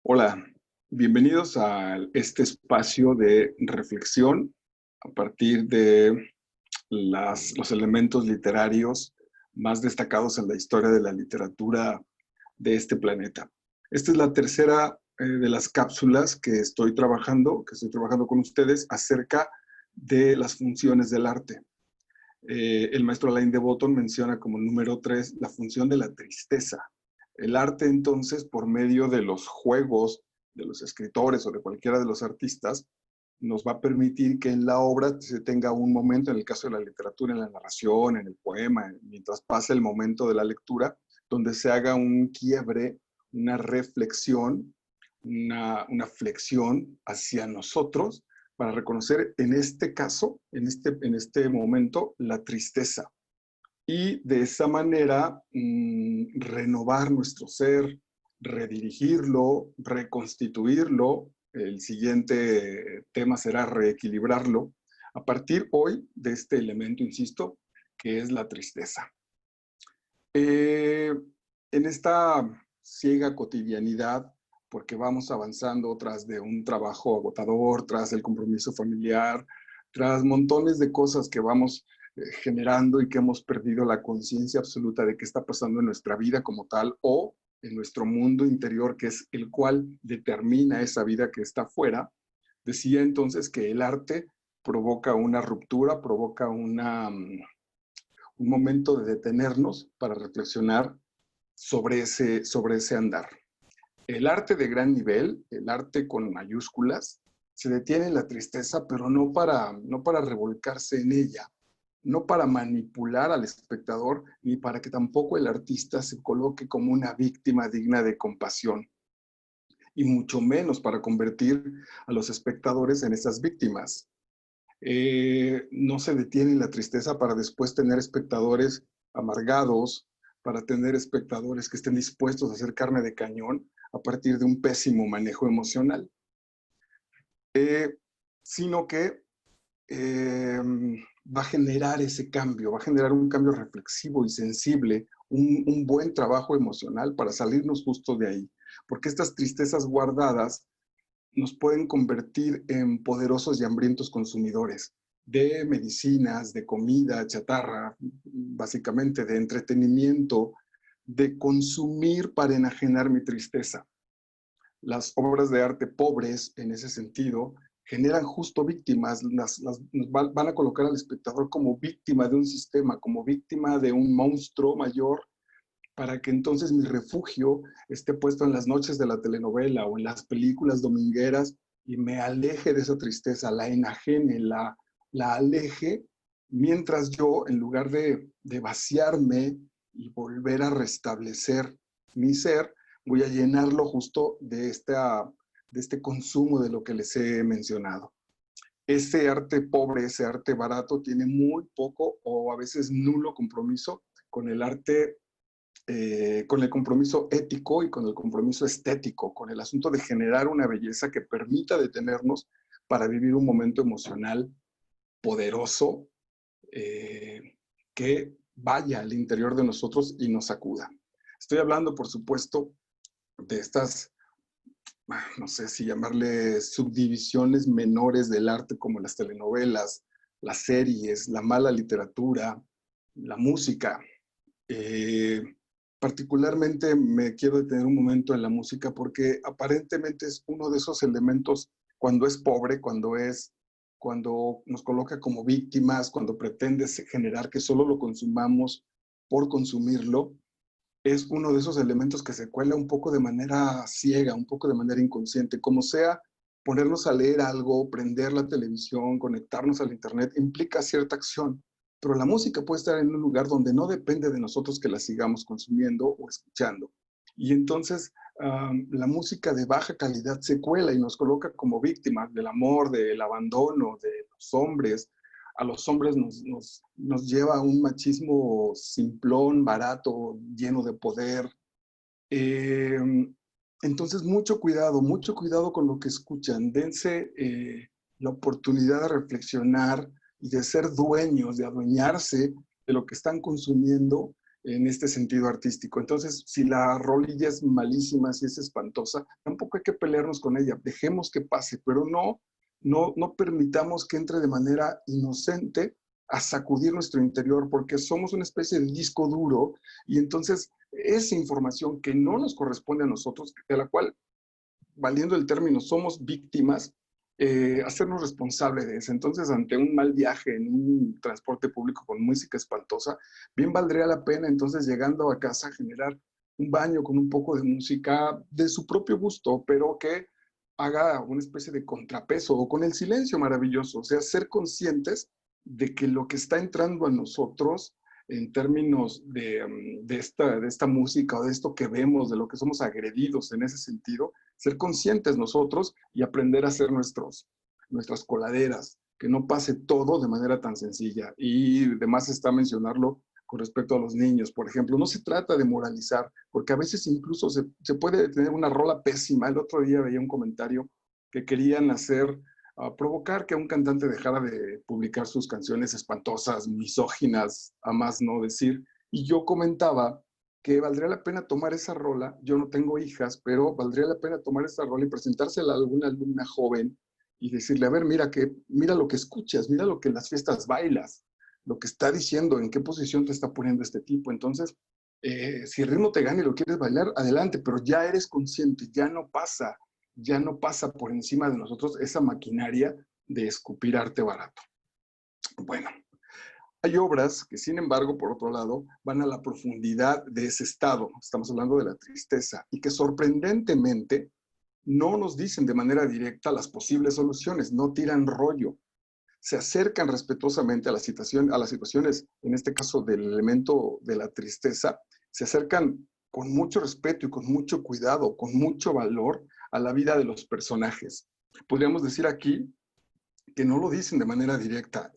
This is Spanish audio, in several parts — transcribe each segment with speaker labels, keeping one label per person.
Speaker 1: Hola, bienvenidos a este espacio de reflexión a partir de los elementos literarios más destacados en la historia de la literatura de este planeta. Esta es la tercera de las cápsulas que estoy trabajando con ustedes acerca de las funciones del arte. El maestro Alain de Botton menciona como número 3 la función de la tristeza. El arte, entonces, por medio de los juegos de los escritores o de cualquiera de los artistas, nos va a permitir que en la obra se tenga un momento, en el caso de la literatura, en la narración, en el poema, mientras pasa el momento de la lectura, donde se haga un quiebre, una reflexión, una flexión hacia nosotros para reconocer en este caso, en este momento, la tristeza. Y de esa manera renovar nuestro ser, redirigirlo, reconstituirlo. El siguiente tema será reequilibrarlo a partir hoy de este elemento, insisto, que es la tristeza. En esta ciega cotidianidad, porque vamos avanzando tras de un trabajo agotador, tras el compromiso familiar, tras montones de cosas que vamos generando y que hemos perdido la conciencia absoluta de qué está pasando en nuestra vida como tal o en nuestro mundo interior, que es el cual determina esa vida que está afuera. Decía entonces que el arte provoca una ruptura, provoca un momento de detenernos para reflexionar sobre ese andar. El arte de gran nivel, el arte con mayúsculas, se detiene en la tristeza, pero no para revolcarse en ella, no para manipular al espectador, ni para que tampoco el artista se coloque como una víctima digna de compasión, y mucho menos para convertir a los espectadores en esas víctimas. No se detiene en la tristeza para después tener espectadores amargados, para tener espectadores que estén dispuestos a hacer carne de cañón a partir de un pésimo manejo emocional, sino que va a generar ese cambio, va a generar un cambio reflexivo y sensible, un buen trabajo emocional para salirnos justo de ahí, porque estas tristezas guardadas nos pueden convertir en poderosos y hambrientos consumidores de medicinas, de comida, chatarra, básicamente de entretenimiento, de consumir para enajenar mi tristeza. Las obras de arte pobres, en ese sentido, generan justo víctimas, van a colocar al espectador como víctima de un sistema, como víctima de un monstruo mayor, para que entonces mi refugio esté puesto en las noches de la telenovela o en las películas domingueras y me aleje de esa tristeza, la enajene, la aleje, mientras yo, en lugar de vaciarme y volver a restablecer mi ser, voy a llenarlo justo de este consumo de lo que les he mencionado. Ese arte pobre, ese arte barato, tiene muy poco o a veces nulo compromiso con el arte, con el compromiso ético y con el compromiso estético, con el asunto de generar una belleza que permita detenernos para vivir un momento emocional poderoso, que vaya al interior de nosotros y nos sacuda. Estoy hablando, por supuesto, de estas, no sé si llamarle subdivisiones menores del arte, como las telenovelas, las series, la mala literatura, la música. Eh, Particularmente me quiero detener un momento en la música porque aparentemente es uno de esos elementos cuando es pobre, cuando nos coloca como víctimas, cuando pretende generar que solo lo consumamos por consumirlo, es uno de esos elementos que se cuela un poco de manera ciega, un poco de manera inconsciente. Como sea, ponernos a leer algo, prender la televisión, conectarnos al internet, implica cierta acción. Pero la música puede estar en un lugar donde no depende de nosotros que la sigamos consumiendo o escuchando. Y entonces la música de baja calidad se cuela y nos coloca como víctimas del amor, del abandono de los hombres. A los hombres nos lleva a un machismo simplón, barato, lleno de poder. Eh, entonces, mucho cuidado con lo que escuchan. Dense la oportunidad de reflexionar y de ser dueños, de adueñarse de lo que están consumiendo, en este sentido artístico. Entonces, si la rolilla es malísima, si es espantosa, tampoco hay que pelearnos con ella. Dejemos que pase, pero no permitamos que entre de manera inocente a sacudir nuestro interior, porque somos una especie de disco duro, y entonces esa información que no nos corresponde a nosotros, de la cual, valiendo el término, somos víctimas, hacernos responsable de eso. Entonces, ante un mal viaje en un transporte público con música espantosa, bien valdría la pena entonces, llegando a casa, generar un baño con un poco de música de su propio gusto, pero que haga una especie de contrapeso, o con el silencio maravilloso. O sea, ser conscientes de que lo que está entrando a nosotros en términos de esta música, o de esto que vemos, de lo que somos agredidos en ese sentido, ser conscientes nosotros y aprender a hacer nuestras coladeras, que no pase todo de manera tan sencilla. Y además está mencionarlo con respecto a los niños, por ejemplo. No se trata de moralizar, porque a veces incluso se puede tener una rola pésima. El otro día veía un comentario que querían hacer, provocar que un cantante dejara de publicar sus canciones espantosas, misóginas, a más no decir. Y yo comentaba que valdría la pena tomar esa rola. Yo no tengo hijas, pero valdría la pena tomar esa rola y presentársela a alguna alumna joven y decirle, a ver, mira lo que escuchas, mira lo que en las fiestas bailas, lo que está diciendo, en qué posición te está poniendo este tipo. Entonces, si el ritmo te gana y lo quieres bailar, adelante, pero ya eres consciente, ya no pasa por encima de nosotros esa maquinaria de escupir arte barato. Bueno, hay obras que, sin embargo, por otro lado, van a la profundidad de ese estado. Estamos hablando de la tristeza, y que sorprendentemente no nos dicen de manera directa las posibles soluciones, no tiran rollo. Se acercan respetuosamente a las situaciones, en este caso del elemento de la tristeza, se acercan con mucho respeto y con mucho cuidado, con mucho valor a la vida de los personajes. Podríamos decir aquí que no lo dicen de manera directa,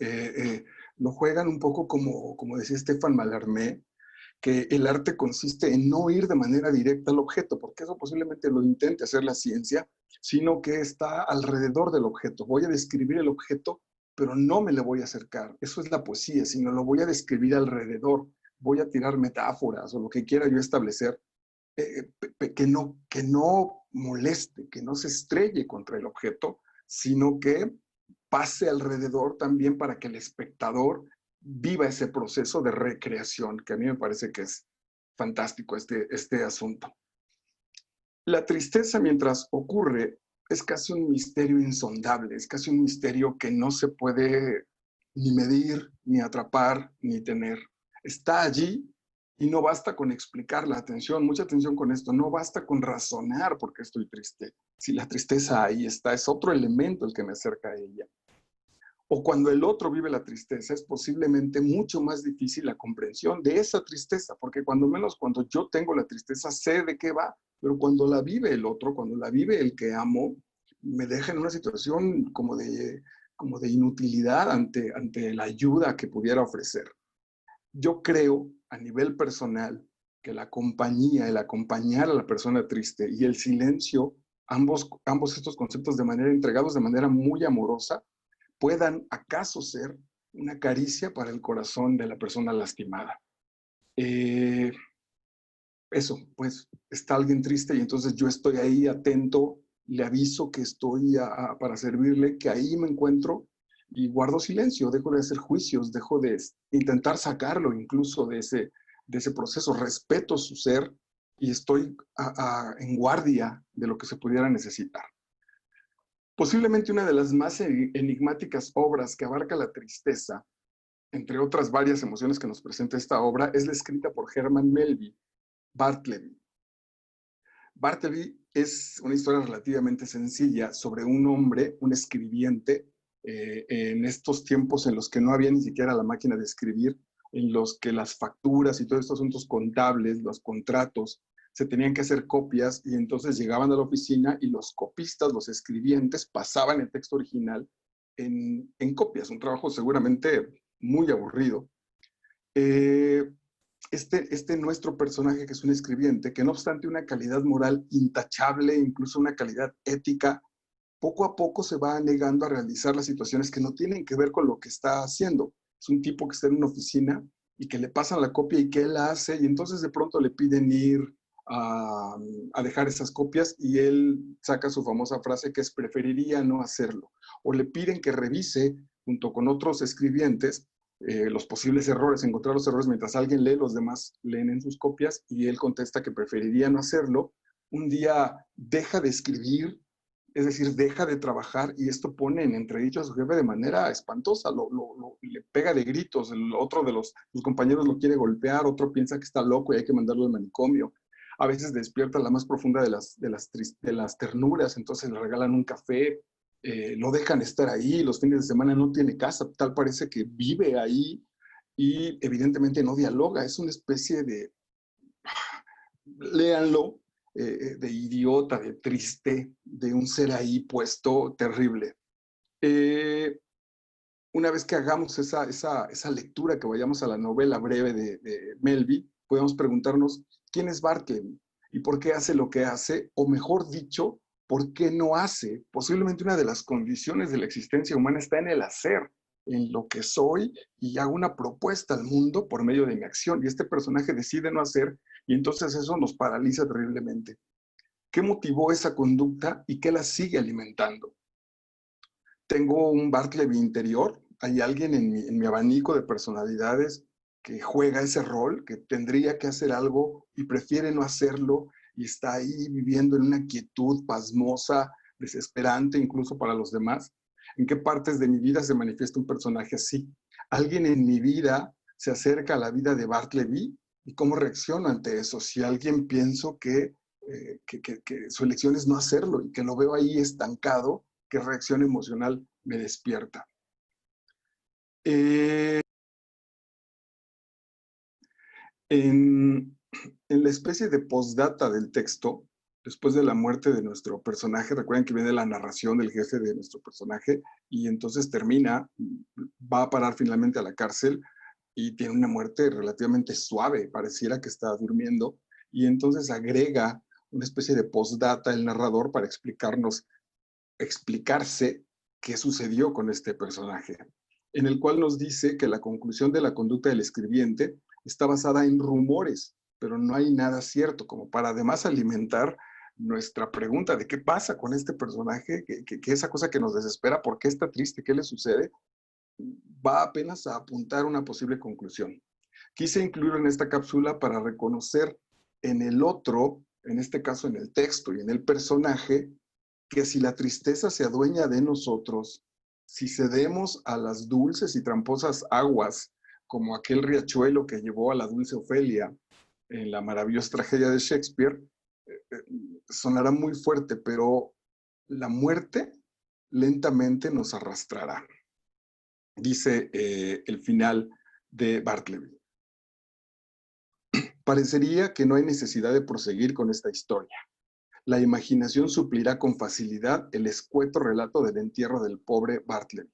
Speaker 1: lo juegan un poco como decía Stéphane Mallarmé, que el arte consiste en no ir de manera directa al objeto, porque eso posiblemente lo intente hacer la ciencia, sino que está alrededor del objeto. Voy a describir el objeto, pero no me le voy a acercar. Eso es la poesía, sino lo voy a describir alrededor. Voy a tirar metáforas o lo que quiera yo establecer, que no moleste, que no se estrelle contra el objeto, sino que pase alrededor también, para que el espectador viva ese proceso de recreación, que a mí me parece que es fantástico este asunto. La tristeza, mientras ocurre, es casi un misterio insondable, es casi un misterio que no se puede ni medir, ni atrapar, ni tener. Está allí, y no basta con explicar la atención, mucha atención con esto, no basta con razonar por qué estoy triste. Si la tristeza ahí está, es otro elemento el que me acerca a ella. O cuando el otro vive la tristeza, es posiblemente mucho más difícil la comprensión de esa tristeza, porque cuando menos cuando yo tengo la tristeza sé de qué va, pero cuando la vive el otro, cuando la vive el que amo, me deja en una situación como de inutilidad ante la ayuda que pudiera ofrecer. Yo creo, a nivel personal, que la compañía, el acompañar a la persona triste y el silencio, ambos estos conceptos entregados de manera muy amorosa, puedan acaso ser una caricia para el corazón de la persona lastimada. Eso, pues está alguien triste y entonces yo estoy ahí atento, le aviso que estoy para servirle, que ahí me encuentro, y guardo silencio, dejo de hacer juicios, dejo de intentar sacarlo incluso de ese proceso, respeto su ser y estoy en guardia de lo que se pudiera necesitar. Posiblemente una de las más enigmáticas obras que abarca la tristeza, entre otras varias emociones que nos presenta esta obra, es la escrita por Herman Melville, Bartleby. Bartleby es una historia relativamente sencilla sobre un hombre, un escribiente, en estos tiempos en los que no había ni siquiera la máquina de escribir, en los que las facturas y todos estos asuntos contables, los contratos, se tenían que hacer copias, y entonces llegaban a la oficina y los copistas, los escribientes, pasaban el texto original en copias, un trabajo seguramente muy aburrido. Nuestro personaje, que es un escribiente, que no obstante una calidad moral intachable, incluso una calidad ética, poco a poco se va negando a realizar las situaciones que no tienen que ver con lo que está haciendo. Es un tipo que está en una oficina y que le pasan la copia y que él la hace, y entonces de pronto le piden ir a dejar esas copias y él saca su famosa frase que es preferiría no hacerlo. O le piden que revise junto con otros escribientes los posibles errores, encontrar los errores mientras alguien lee, los demás leen en sus copias y él contesta que preferiría no hacerlo. Un día deja de escribir, es decir, deja de trabajar y esto pone en entredicho a su jefe de manera espantosa, le pega de gritos, el otro de los compañeros lo quiere golpear, otro piensa que está loco y hay que mandarlo al manicomio. A veces despierta la más profunda de las ternuras, entonces le regalan un café, lo dejan estar ahí, los fines de semana no tiene casa, tal parece que vive ahí y evidentemente no dialoga, es una especie de, léanlo, de idiota, de triste, de un ser ahí puesto terrible. Una vez que hagamos esa lectura, que vayamos a la novela breve de Melville, podemos preguntarnos, ¿quién es Bartleby? ¿Y por qué hace lo que hace? O mejor dicho, ¿por qué no hace? Posiblemente una de las condiciones de la existencia humana está en el hacer, en lo que soy, y hago una propuesta al mundo por medio de mi acción. Y este personaje decide no hacer, y entonces eso nos paraliza terriblemente. ¿Qué motivó esa conducta y qué la sigue alimentando? Tengo un Bartleby interior, hay alguien en mi abanico de personalidades que juega ese rol, que tendría que hacer algo y prefiere no hacerlo y está ahí viviendo en una quietud pasmosa, desesperante incluso para los demás. ¿En qué partes de mi vida se manifiesta un personaje así? ¿Alguien en mi vida se acerca a la vida de Bartleby? ¿Y cómo reacciono ante eso? Si alguien pienso que su elección es no hacerlo y que lo veo ahí estancado, ¿qué reacción emocional me despierta? En la especie de postdata del texto, después de la muerte de nuestro personaje, recuerden que viene la narración del jefe de nuestro personaje y entonces termina, va a parar finalmente a la cárcel y tiene una muerte relativamente suave, pareciera que está durmiendo, y entonces agrega una especie de postdata el narrador para explicarse qué sucedió con este personaje, en el cual nos dice que la conclusión de la conducta del escribiente está basada en rumores, pero no hay nada cierto, como para además alimentar nuestra pregunta de qué pasa con este personaje, que esa cosa que nos desespera, por qué está triste, qué le sucede, va apenas a apuntar una posible conclusión. Quise incluirlo en esta cápsula para reconocer en el otro, en este caso en el texto y en el personaje, que si la tristeza se adueña de nosotros, si cedemos a las dulces y tramposas aguas, como aquel riachuelo que llevó a la dulce Ofelia en la maravillosa tragedia de Shakespeare, sonará muy fuerte, pero la muerte lentamente nos arrastrará, dice el final de Bartleby. Parecería que no hay necesidad de proseguir con esta historia. La imaginación suplirá con facilidad el escueto relato del entierro del pobre Bartleby.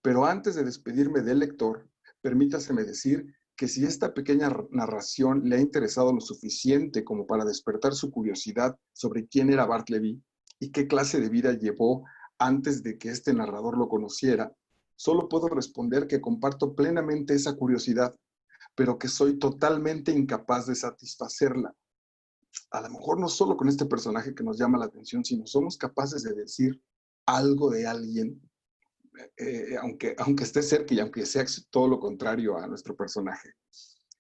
Speaker 1: Pero antes de despedirme del lector, permítaseme decir que si esta pequeña narración le ha interesado lo suficiente como para despertar su curiosidad sobre quién era Bartleby y qué clase de vida llevó antes de que este narrador lo conociera, solo puedo responder que comparto plenamente esa curiosidad, pero que soy totalmente incapaz de satisfacerla. A lo mejor no solo con este personaje que nos llama la atención, sino somos capaces de decir algo de alguien, aunque esté cerca y aunque sea todo lo contrario a nuestro personaje.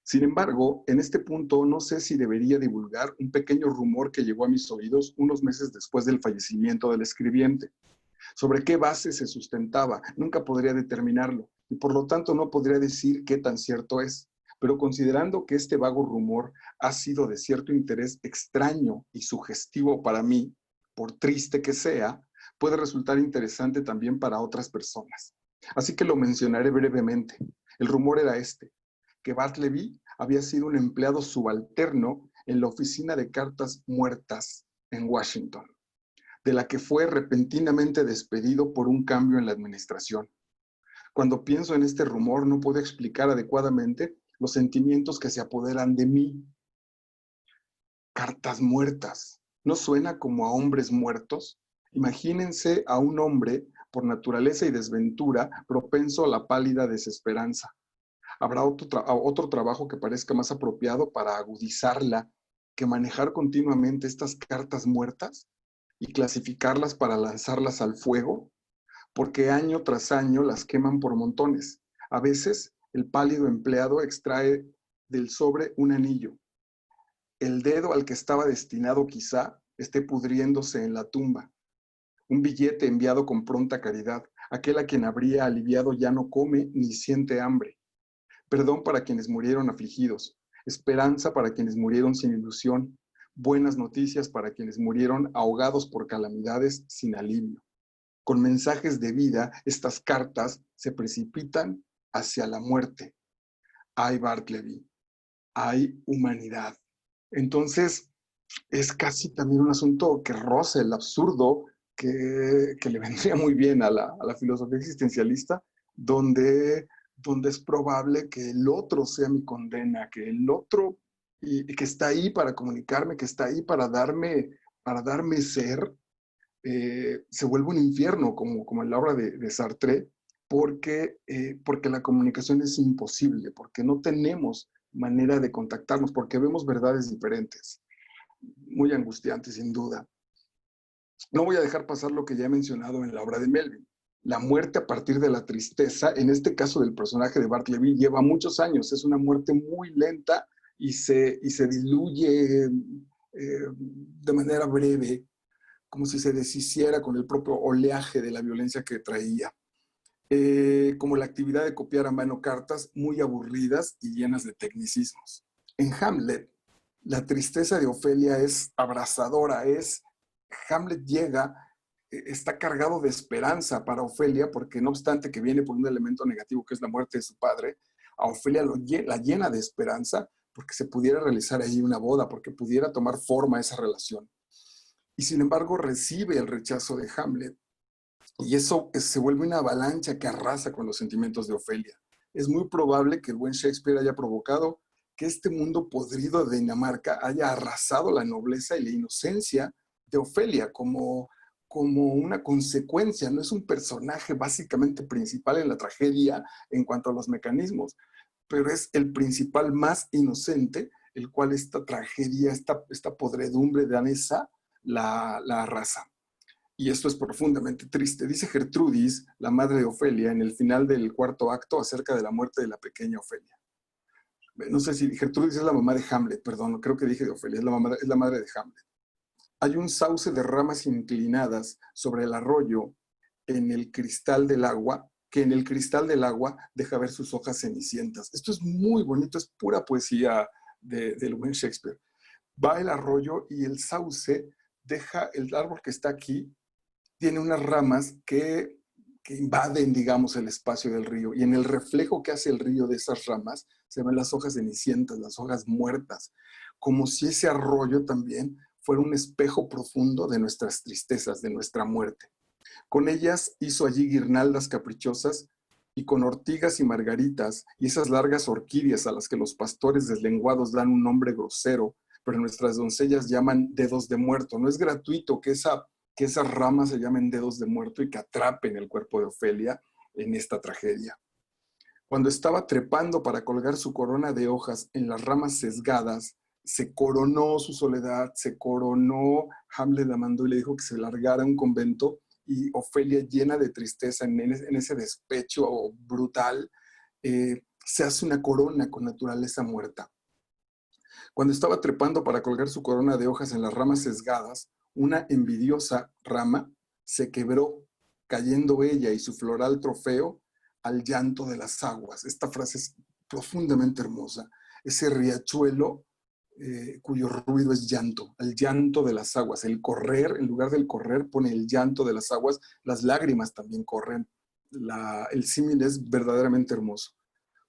Speaker 1: Sin embargo, en este punto no sé si debería divulgar un pequeño rumor que llegó a mis oídos unos meses después del fallecimiento del escribiente. ¿Sobre qué base se sustentaba? Nunca podría determinarlo y por lo tanto no podría decir qué tan cierto es. Pero considerando que este vago rumor ha sido de cierto interés extraño y sugestivo para mí, por triste que sea, puede resultar interesante también para otras personas. Así que lo mencionaré brevemente. El rumor era este, que Bartleby había sido un empleado subalterno en la oficina de cartas muertas en Washington, de la que fue repentinamente despedido por un cambio en la administración. Cuando pienso en este rumor, no puedo explicar adecuadamente los sentimientos que se apoderan de mí. Cartas muertas. ¿No suena como a hombres muertos? Imagínense a un hombre, por naturaleza y desventura, propenso a la pálida desesperanza. Habrá otro trabajo que parezca más apropiado para agudizarla que manejar continuamente estas cartas muertas y clasificarlas para lanzarlas al fuego, porque año tras año las queman por montones. A veces el pálido empleado extrae del sobre un anillo. El dedo al que estaba destinado quizá esté pudriéndose en la tumba. Un billete enviado con pronta caridad. Aquel a quien habría aliviado ya no come ni siente hambre. Perdón para quienes murieron afligidos. Esperanza para quienes murieron sin ilusión. Buenas noticias para quienes murieron ahogados por calamidades sin alivio. Con mensajes de vida, estas cartas se precipitan hacia la muerte. Hay Bartleby, hay humanidad. Entonces, es casi también un asunto que roza el absurdo, que le vendría muy bien a la filosofía existencialista, donde es probable que el otro sea mi condena, que el otro, y que está ahí para comunicarme, que está ahí para darme ser, se vuelve un infierno, como en la obra de Sartre, porque la comunicación es imposible, porque no tenemos manera de contactarnos, porque vemos verdades diferentes. Muy angustiante, sin duda. No voy a dejar pasar lo que ya he mencionado en la obra de Melville. La muerte a partir de la tristeza, en este caso del personaje de Bartleby, lleva muchos años. Es una muerte muy lenta y se diluye de manera breve, como si se deshiciera con el propio oleaje de la violencia que traía. Como la actividad de copiar a mano cartas muy aburridas y llenas de tecnicismos. En Hamlet, la tristeza de Ofelia es abrasadora, Hamlet llega, está cargado de esperanza para Ofelia, porque no obstante que viene por un elemento negativo que es la muerte de su padre, a Ofelia la llena de esperanza porque se pudiera realizar ahí una boda, porque pudiera tomar forma esa relación. Y sin embargo recibe el rechazo de Hamlet, y eso se vuelve una avalancha que arrasa con los sentimientos de Ofelia. Es muy probable que el buen Shakespeare haya provocado que este mundo podrido de Dinamarca haya arrasado la nobleza y la inocencia de Ofelia como una consecuencia. No es un personaje básicamente principal en la tragedia en cuanto a los mecanismos, pero es el principal más inocente, el cual esta tragedia, esta podredumbre danesa la arrasa. Y esto es profundamente triste. Dice Gertrudis, la madre de Ofelia, en el final del cuarto acto acerca de la muerte de la pequeña Ofelia. No sé si Gertrudis es la mamá de Hamlet, perdón, creo que dije de Ofelia, es la madre de Hamlet. Hay un sauce de ramas inclinadas sobre el arroyo en el cristal del agua, que en el cristal del agua deja ver sus hojas cenicientas. Esto es muy bonito, es pura poesía del buen Shakespeare. Va el arroyo y el sauce deja el árbol que está aquí, tiene unas ramas que invaden, digamos, el espacio del río. Y en el reflejo que hace el río de esas ramas, se ven las hojas cenicientas, las hojas muertas, como si ese arroyo también fuera un espejo profundo de nuestras tristezas, de nuestra muerte. Con ellas hizo allí guirnaldas caprichosas y con ortigas y margaritas y esas largas orquídeas a las que los pastores deslenguados dan un nombre grosero, pero nuestras doncellas llaman dedos de muerto. No es gratuito que esas ramas se llamen dedos de muerto y que atrapen el cuerpo de Ofelia en esta tragedia. Cuando estaba trepando para colgar su corona de hojas en las ramas sesgadas, se coronó su soledad, se coronó, Hamlet la mandó y le dijo que se largara a un convento, y Ofelia, llena de tristeza en ese despecho brutal, se hace una corona con naturaleza muerta. Cuando estaba trepando para colgar su corona de hojas en las ramas sesgadas, una envidiosa rama se quebró, cayendo ella y su floral trofeo al llanto de las aguas. Esta frase es profundamente hermosa. Ese riachuelo cuyo ruido es llanto, al llanto de las aguas. El correr, en lugar del correr, pone el llanto de las aguas. Las lágrimas también corren. El símil es verdaderamente hermoso.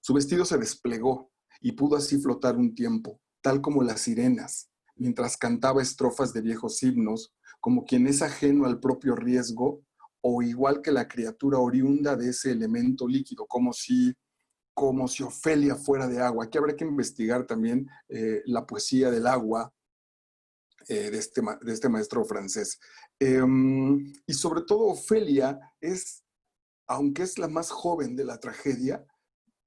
Speaker 1: Su vestido se desplegó y pudo así flotar un tiempo, tal como las sirenas, mientras cantaba estrofas de viejos himnos, como quien es ajeno al propio riesgo, o igual que la criatura oriunda de ese elemento líquido, como si Ofelia fuera de agua. Aquí habrá que investigar también la poesía del agua de este maestro francés. Y sobre todo Ofelia es, aunque es la más joven de la tragedia,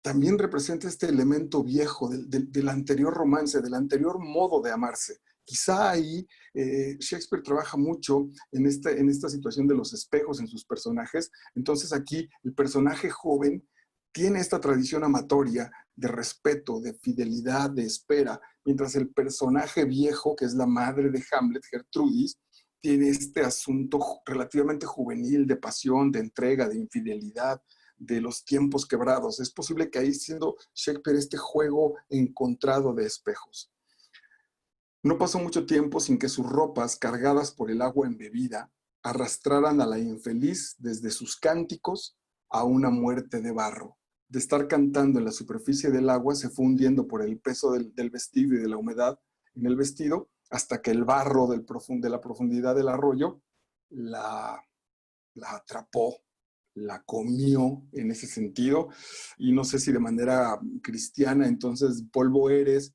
Speaker 1: también representa este elemento viejo del anterior romance, del anterior modo de amarse. Quizá ahí Shakespeare trabaja mucho en esta situación de los espejos en sus personajes. Entonces aquí el personaje joven tiene esta tradición amatoria de respeto, de fidelidad, de espera, mientras el personaje viejo, que es la madre de Hamlet, Gertrudis, tiene este asunto relativamente juvenil de pasión, de entrega, de infidelidad, de los tiempos quebrados. Es posible que ahí siendo Shakespeare este juego encontrado de espejos. No pasó mucho tiempo sin que sus ropas, cargadas por el agua embebida, arrastraran a la infeliz desde sus cánticos a una muerte de barro. De estar cantando en la superficie del agua, se fue hundiendo por el peso del vestido y de la humedad en el vestido, hasta que el barro de la profundidad del arroyo la atrapó, la comió en ese sentido, y no sé si de manera cristiana, entonces polvo eres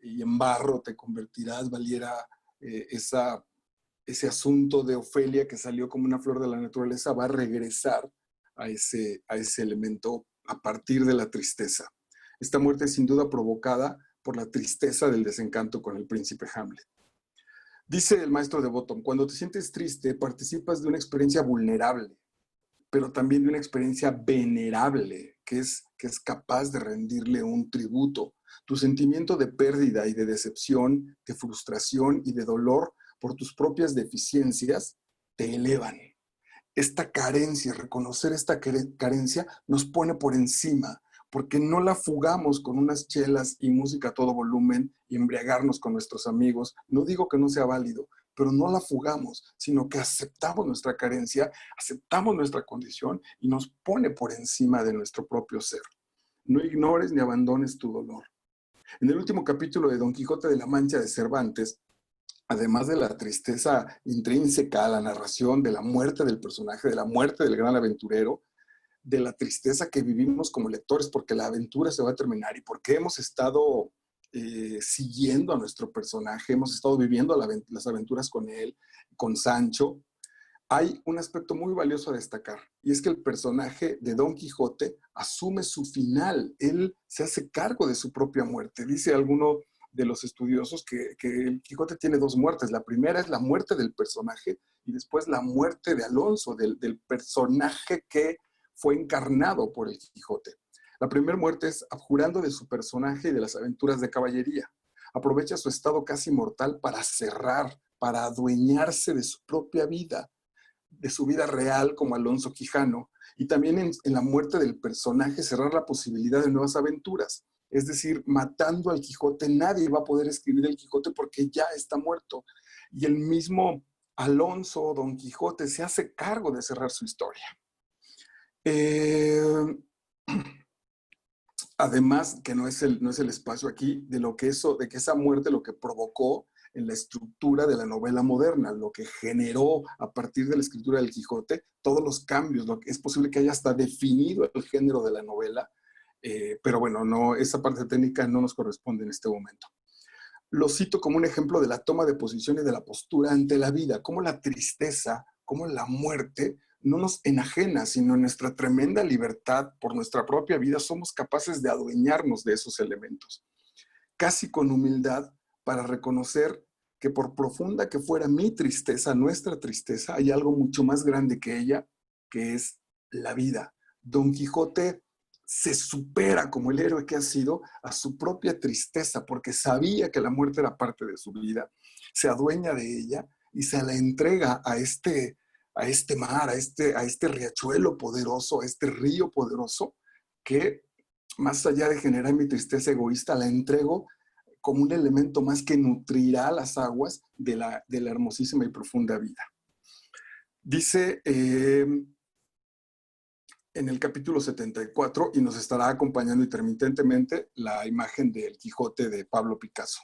Speaker 1: y en barro te convertirás, valiera ese asunto de Ofelia que salió como una flor de la naturaleza, va a regresar a ese elemento a partir de la tristeza. Esta muerte es sin duda provocada por la tristeza del desencanto con el príncipe Hamlet. Dice el maestro de Bottom, cuando te sientes triste, participas de una experiencia vulnerable, pero también de una experiencia venerable, que es capaz de rendirle un tributo. Tu sentimiento de pérdida y de decepción, de frustración y de dolor por tus propias deficiencias te elevan. Esta carencia, reconocer esta carencia nos pone por encima, porque no la fugamos con unas chelas y música a todo volumen y embriagarnos con nuestros amigos. No digo que no sea válido, pero no la fugamos, sino que aceptamos nuestra carencia, aceptamos nuestra condición y nos pone por encima de nuestro propio ser. No ignores ni abandones tu dolor. En el último capítulo de Don Quijote de la Mancha de Cervantes, además de la tristeza intrínseca a la narración de la muerte del personaje, de la muerte del gran aventurero, de la tristeza que vivimos como lectores porque la aventura se va a terminar y porque hemos estado siguiendo a nuestro personaje, hemos estado viviendo las aventuras con él, con Sancho, hay un aspecto muy valioso a destacar, y es que el personaje de Don Quijote asume su final, él se hace cargo de su propia muerte. Dice alguno de los estudiosos que el Quijote tiene dos muertes. La primera es la muerte del personaje y después la muerte de Alonso, del personaje que fue encarnado por el Quijote. La primera muerte es abjurando de su personaje y de las aventuras de caballería. Aprovecha su estado casi mortal para cerrar, para adueñarse de su propia vida, de su vida real como Alonso Quijano, y también en la muerte del personaje cerrar la posibilidad de nuevas aventuras. Es decir, matando al Quijote, nadie va a poder escribir el Quijote porque ya está muerto. Y el mismo Alonso, Don Quijote, se hace cargo de cerrar su historia. Además, que no es el espacio aquí, de que esa muerte lo que provocó en la estructura de la novela moderna, lo que generó a partir de la escritura del Quijote, todos los cambios, lo que es posible que haya hasta definido el género de la novela, pero bueno, no, esa parte técnica no nos corresponde en este momento. Lo cito como un ejemplo de la toma de posición y de la postura ante la vida, cómo la tristeza, cómo la muerte no nos enajena, sino en nuestra tremenda libertad por nuestra propia vida somos capaces de adueñarnos de esos elementos, casi con humildad, para reconocer que por profunda que fuera mi tristeza, nuestra tristeza, hay algo mucho más grande que ella, que es la vida. Don Quijote se supera como el héroe que ha sido a su propia tristeza, porque sabía que la muerte era parte de su vida, se adueña de ella y se la entrega a este mar, a este riachuelo poderoso, a este río poderoso, que más allá de generar mi tristeza egoísta, la entrego como un elemento más que nutrirá las aguas de la hermosísima y profunda vida. Dice en el capítulo 74, y nos estará acompañando intermitentemente la imagen del Quijote de Pablo Picasso.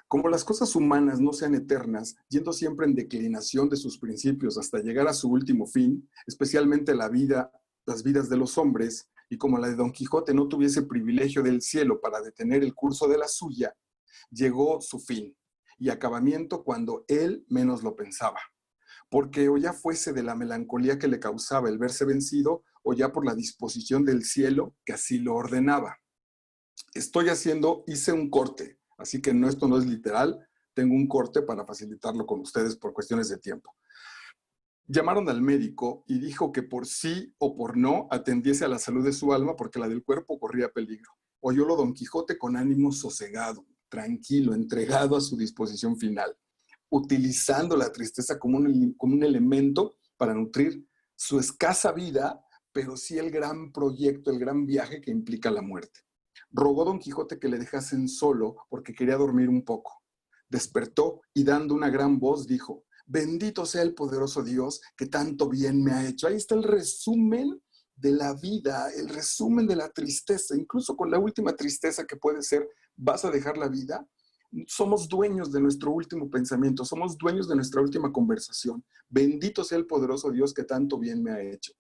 Speaker 1: Como las cosas humanas no sean eternas, yendo siempre en declinación de sus principios hasta llegar a su último fin, especialmente las vidas de los hombres, y como la de Don Quijote no tuviese privilegio del cielo para detener el curso de la suya, llegó su fin y acabamiento cuando él menos lo pensaba. Porque o ya fuese de la melancolía que le causaba el verse vencido, o ya por la disposición del cielo que así lo ordenaba. Hice un corte, así que no, esto no es literal, tengo un corte para facilitarlo con ustedes por cuestiones de tiempo. Llamaron al médico y dijo que por sí o por no atendiese a la salud de su alma porque la del cuerpo corría peligro. Oyólo Don Quijote con ánimo sosegado, tranquilo, entregado a su disposición final, utilizando la tristeza como un elemento para nutrir su escasa vida, pero sí el gran proyecto, el gran viaje que implica la muerte. Rogó Don Quijote que le dejasen solo porque quería dormir un poco. Despertó y dando una gran voz dijo: bendito sea el poderoso Dios que tanto bien me ha hecho. Ahí está el resumen de la vida, el resumen de la tristeza, incluso con la última tristeza que puede ser: ¿vas a dejar la vida? Somos dueños de nuestro último pensamiento, somos dueños de nuestra última conversación. Bendito sea el poderoso Dios que tanto bien me ha hecho.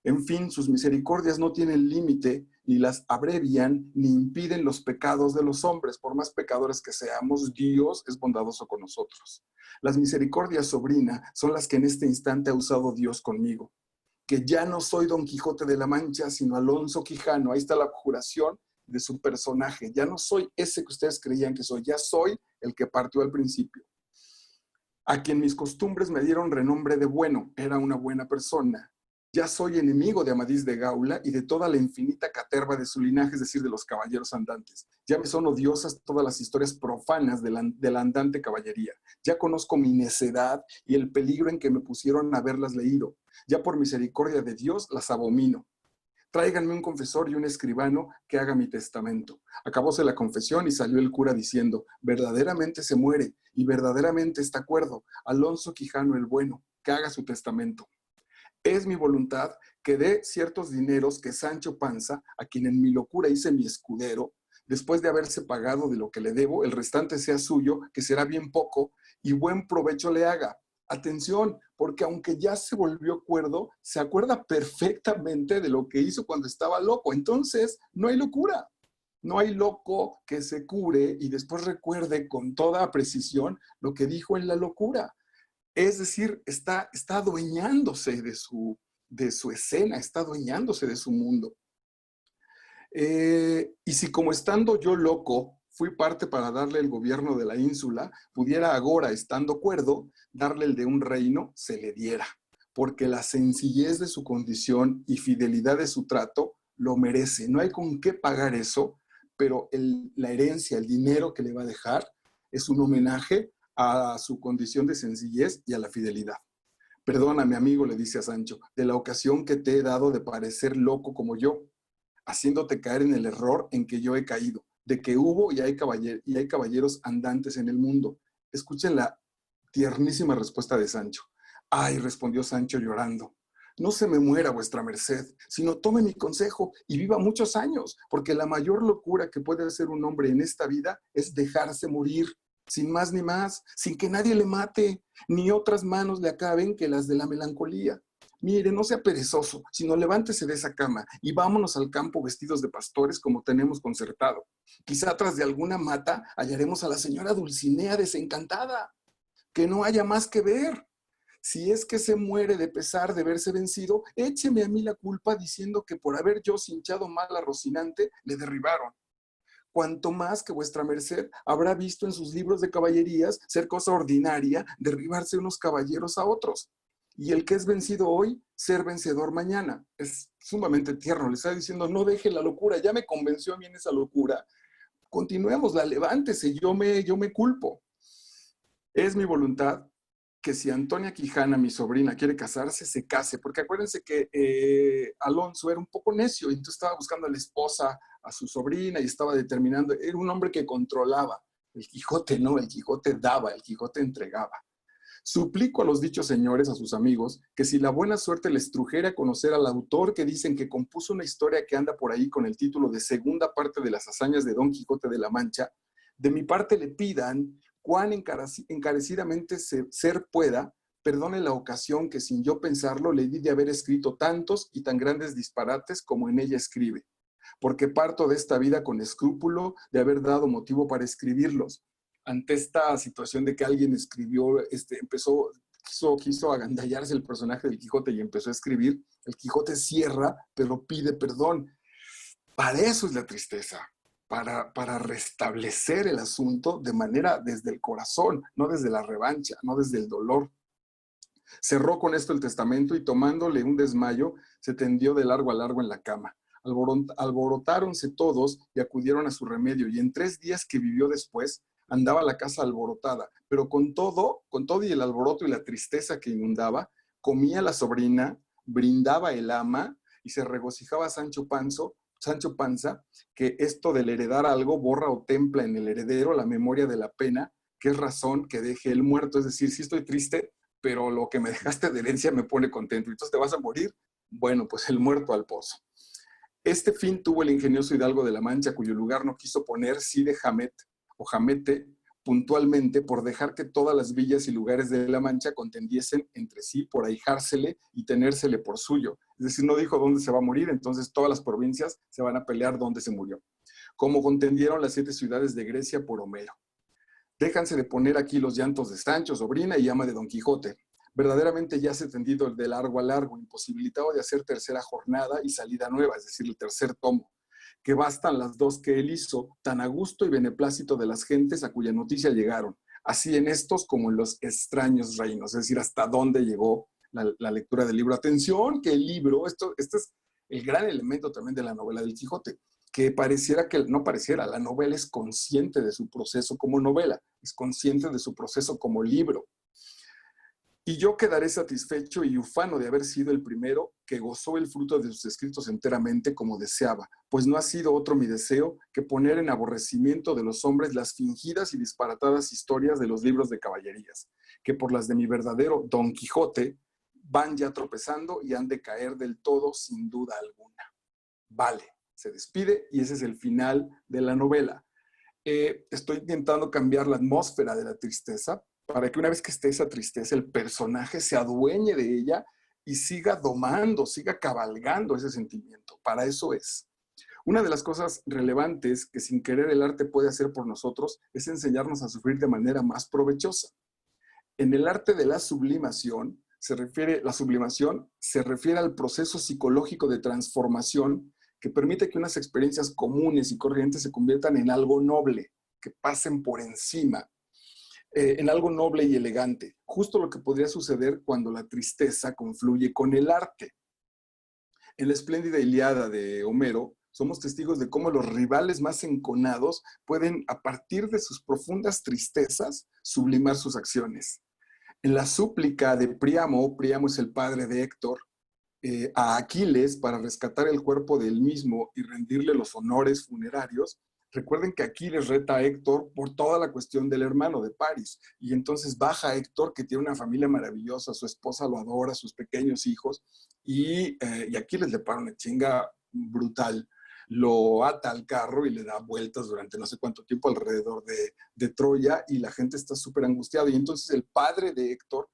Speaker 1: En fin, sus misericordias no tienen límite, ni las abrevian, ni impiden los pecados de los hombres. Por más pecadores que seamos, Dios es bondadoso con nosotros. Las misericordias, sobrina, son las que en este instante ha usado Dios conmigo. Que ya no soy Don Quijote de la Mancha, sino Alonso Quijano. Ahí está la juración de su personaje. Ya no soy ese que ustedes creían que soy, ya soy el que partió al principio. A quien mis costumbres me dieron renombre de bueno, era una buena persona. Ya soy enemigo de Amadís de Gaula y de toda la infinita caterva de su linaje, es decir, de los caballeros andantes. Ya me son odiosas todas las historias profanas de la andante caballería. Ya conozco mi necedad y el peligro en que me pusieron a haberlas leído. Ya por misericordia de Dios las abomino. Tráiganme un confesor y un escribano que haga mi testamento. Acabóse la confesión y salió el cura diciendo: verdaderamente se muere y verdaderamente está acuerdo Alonso Quijano el Bueno, que haga su testamento. Es mi voluntad que dé ciertos dineros que Sancho Panza, a quien en mi locura hice mi escudero, después de haberse pagado de lo que le debo, el restante sea suyo, que será bien poco, y buen provecho le haga. Atención, porque aunque ya se volvió cuerdo, se acuerda perfectamente de lo que hizo cuando estaba loco. Entonces, no hay locura. No hay loco que se cure y después recuerde con toda precisión lo que dijo en la locura. Es decir, está adueñándose de su escena, está adueñándose de su mundo. Y si como estando yo loco, fui parte para darle el gobierno de la ínsula, pudiera agora, estando cuerdo, darle el de un reino, se le diera, porque la sencillez de su condición y fidelidad de su trato lo merece. No hay con qué pagar eso, pero la herencia, el dinero que le va a dejar, es un homenaje a su condición de sencillez y a la fidelidad. Perdóname, amigo, le dice a Sancho, de la ocasión que te he dado de parecer loco como yo, haciéndote caer en el error en que yo he caído, de que hubo y hay caballeros andantes en el mundo. Escuchen la tiernísima respuesta de Sancho. Ay, respondió Sancho llorando, no se me muera vuestra merced, sino tome mi consejo y viva muchos años, porque la mayor locura que puede hacer un hombre en esta vida es dejarse morir, sin más ni más, sin que nadie le mate, ni otras manos le acaben que las de la melancolía. Mire, no sea perezoso, sino levántese de esa cama y vámonos al campo vestidos de pastores como tenemos concertado. Quizá tras de alguna mata hallaremos a la señora Dulcinea desencantada. Que no haya más que ver. Si es que se muere de pesar de verse vencido, écheme a mí la culpa diciendo que por haber yo cinchado mal a Rocinante, le derribaron. Cuanto más que vuestra merced habrá visto en sus libros de caballerías ser cosa ordinaria derribarse unos caballeros a otros. Y el que es vencido hoy, ser vencedor mañana. Es sumamente tierno, le está diciendo, no deje la locura, ya me convenció a mí en esa locura. Continuémosla, levántese, yo me culpo. Es mi voluntad que si Antonia Quijana, mi sobrina, quiere casarse, se case, porque acuérdense que Alonso era un poco necio, y entonces estaba buscando a la esposa, a su sobrina, y estaba determinando, era un hombre que controlaba. El Quijote no, el Quijote daba, el Quijote entregaba. Suplico a los dichos señores, a sus amigos, que si la buena suerte les trujera a conocer al autor que dicen que compuso una historia que anda por ahí con el título de Segunda parte de las hazañas de Don Quijote de la Mancha, de mi parte le pidan cuán encarecidamente ser pueda, perdone la ocasión que sin yo pensarlo le di de haber escrito tantos y tan grandes disparates como en ella escribe, porque parto de esta vida con escrúpulo de haber dado motivo para escribirlos. Ante esta situación de que alguien escribió, empezó, quiso agandallarse el personaje del Quijote y empezó a escribir, el Quijote cierra, pero pide perdón. Para eso es la tristeza, para restablecer el asunto de manera desde el corazón, no desde la revancha, no desde el dolor. Cerró con esto el testamento y tomándole un desmayo, se tendió de largo a largo en la cama. Alborotáronse todos y acudieron a su remedio, y en 3 días que vivió después, andaba la casa alborotada, pero con todo y el alboroto y la tristeza que inundaba, comía la sobrina, brindaba el ama, y se regocijaba Sancho Panza, que esto del heredar algo borra o templa en el heredero la memoria de la pena, que es razón que deje el muerto. Es decir, sí estoy triste, pero lo que me dejaste de herencia me pone contento. Entonces, ¿te vas a morir? Bueno, pues el muerto al pozo. Este fin tuvo el ingenioso hidalgo de la Mancha, cuyo lugar no quiso poner Cide Hamet o Jamete puntualmente por dejar que todas las villas y lugares de la Mancha contendiesen entre sí por ahijársele y tenérsele por suyo. Es decir, no dijo dónde se va a morir, entonces todas las provincias se van a pelear dónde se murió. Como contendieron las 7 ciudades de Grecia por Homero. Déjanse de poner aquí los llantos de Sancho, sobrina y ama de Don Quijote. Verdaderamente ya se ha tendido de largo a largo, imposibilitado de hacer tercera jornada y salida nueva, es decir, el tercer tomo, que bastan las 2 que él hizo, tan a gusto y beneplácito de las gentes a cuya noticia llegaron, así en estos como en los extraños reinos, es decir, hasta dónde llegó la lectura del libro. Atención, que el libro, este es el gran elemento también de la novela del Quijote, que pareciera que, no pareciera, la novela es consciente de su proceso como novela, es consciente de su proceso como libro. Y yo quedaré satisfecho y ufano de haber sido el primero que gozó el fruto de sus escritos enteramente como deseaba, pues no ha sido otro mi deseo que poner en aborrecimiento de los hombres las fingidas y disparatadas historias de los libros de caballerías, que por las de mi verdadero Don Quijote van ya tropezando y han de caer del todo sin duda alguna. Vale, se despide y ese es el final de la novela. Estoy intentando cambiar la atmósfera de la tristeza para que una vez que esté esa tristeza, el personaje se adueñe de ella y siga domando, siga cabalgando ese sentimiento. Para eso es. Una de las cosas relevantes que sin querer el arte puede hacer por nosotros es enseñarnos a sufrir de manera más provechosa. En el arte de la sublimación la sublimación se refiere al proceso psicológico de transformación que permite que unas experiencias comunes y corrientes se conviertan en algo noble, que pasen por encima, en algo noble y elegante. Justo lo que podría suceder cuando la tristeza confluye con el arte. En la espléndida Ilíada de Homero, somos testigos de cómo los rivales más enconados pueden, a partir de sus profundas tristezas, sublimar sus acciones. En la súplica de Príamo es el padre de Héctor, a Aquiles para rescatar el cuerpo del mismo y rendirle los honores funerarios. Recuerden que Aquiles reta a Héctor por toda la cuestión del hermano de París, y entonces baja Héctor, que tiene una familia maravillosa, su esposa lo adora, sus pequeños hijos, y Aquiles le para una chinga brutal. Lo ata al carro y le da vueltas durante no sé cuánto tiempo alrededor de Troya, y la gente está súper angustiada. Y entonces el padre de Héctor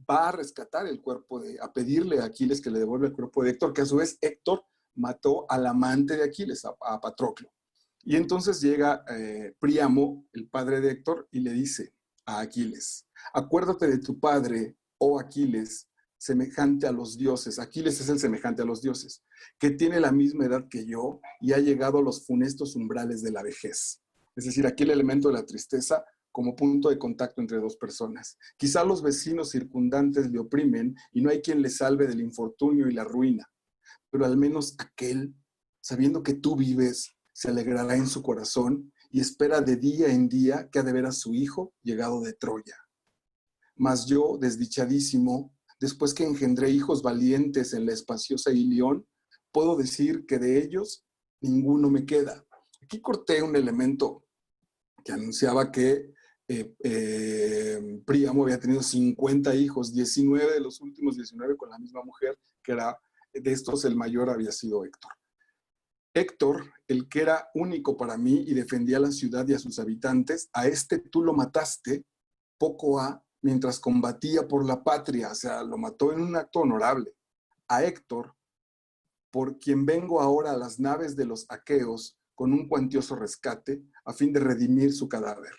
Speaker 1: va a rescatar el cuerpo a pedirle a Aquiles que le devuelva el cuerpo de Héctor, que a su vez Héctor mató al amante de Aquiles, a Patroclo. Y entonces llega Príamo, el padre de Héctor, y le dice a Aquiles: acuérdate de tu padre, oh Aquiles, semejante a los dioses. Aquiles es el semejante a los dioses, que tiene la misma edad que yo y ha llegado a los funestos umbrales de la vejez. Es decir, aquí el elemento de la tristeza como punto de contacto entre dos personas. Quizá los vecinos circundantes le oprimen y no hay quien le salve del infortunio y la ruina, pero al menos aquel, sabiendo que tú vives, se alegrará en su corazón y espera de día en día que ha de ver a su hijo llegado de Troya. Mas yo, desdichadísimo, después que engendré hijos valientes en la espaciosa Ilión, puedo decir que de ellos ninguno me queda. Aquí corté un elemento que anunciaba que Príamo había tenido 50 hijos, 19 de los últimos 19 con la misma mujer, que era, de estos el mayor había sido Héctor. Héctor, el que era único para mí y defendía a la ciudad y a sus habitantes, a este tú lo mataste, poco ha, mientras combatía por la patria, o sea, lo mató en un acto honorable. A Héctor, por quien vengo ahora a las naves de los aqueos con un cuantioso rescate, a fin de redimir su cadáver.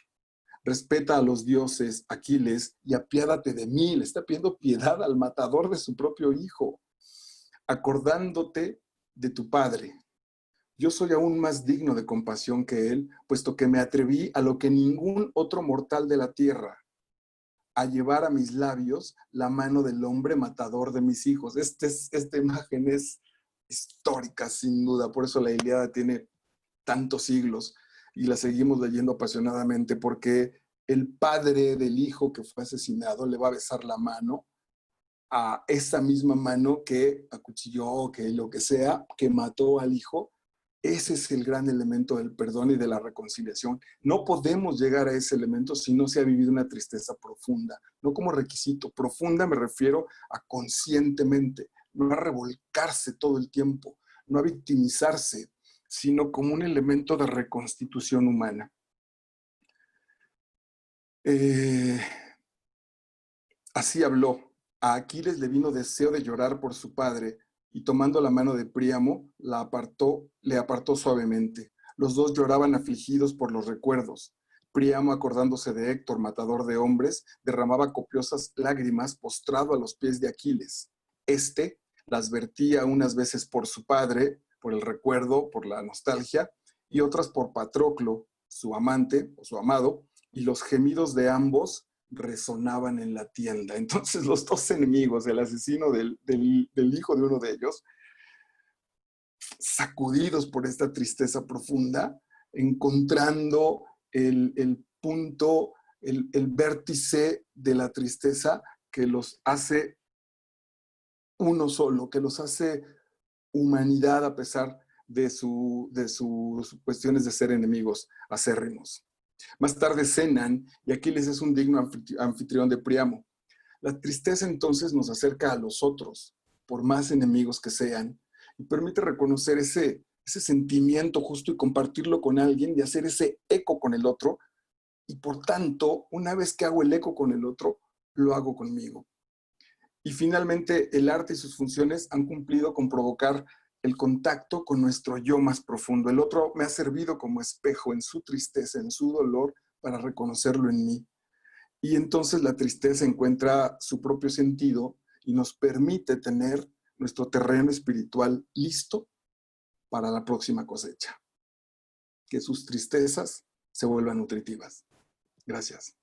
Speaker 1: Respeta a los dioses, Aquiles, y apiádate de mí. Le está pidiendo piedad al matador de su propio hijo, acordándote de tu padre. Yo soy aún más digno de compasión que él, puesto que me atreví a lo que ningún otro mortal de la tierra, a llevar a mis labios la mano del hombre matador de mis hijos. Esta imagen es histórica, sin duda, por eso la Ilíada tiene tantos siglos y la seguimos leyendo apasionadamente, porque el padre del hijo que fue asesinado le va a besar la mano a esa misma mano que acuchilló, que lo que sea, que mató al hijo. Ese es el gran elemento del perdón y de la reconciliación. No podemos llegar a ese elemento si no se ha vivido una tristeza profunda, no como requisito. Profunda me refiero a conscientemente, no a revolcarse todo el tiempo, no a victimizarse, sino como un elemento de reconstitución humana. Así habló. A Aquiles le vino deseo de llorar por su padre, y tomando la mano de Príamo, le apartó suavemente. Los dos lloraban afligidos por los recuerdos. Príamo, acordándose de Héctor, matador de hombres, derramaba copiosas lágrimas postrado a los pies de Aquiles. Este las vertía unas veces por su padre, por el recuerdo, por la nostalgia, y otras por Patroclo, su amante o su amado, y los gemidos de ambos resonaban en la tienda. Entonces los dos enemigos, el asesino del hijo de uno de ellos, sacudidos por esta tristeza profunda, encontrando el punto, el vértice de la tristeza que los hace uno solo, que los hace humanidad a pesar de sus cuestiones de ser enemigos acérrimos. Más tarde cenan y Aquiles es un digno anfitrión de Príamo. La tristeza entonces nos acerca a los otros, por más enemigos que sean, y permite reconocer ese sentimiento justo y compartirlo con alguien y hacer ese eco con el otro. Y por tanto, una vez que hago el eco con el otro, lo hago conmigo. Y finalmente, el arte y sus funciones han cumplido con provocar el contacto con nuestro yo más profundo. El otro me ha servido como espejo en su tristeza, en su dolor, para reconocerlo en mí. Y entonces la tristeza encuentra su propio sentido y nos permite tener nuestro terreno espiritual listo para la próxima cosecha. Que sus tristezas se vuelvan nutritivas. Gracias.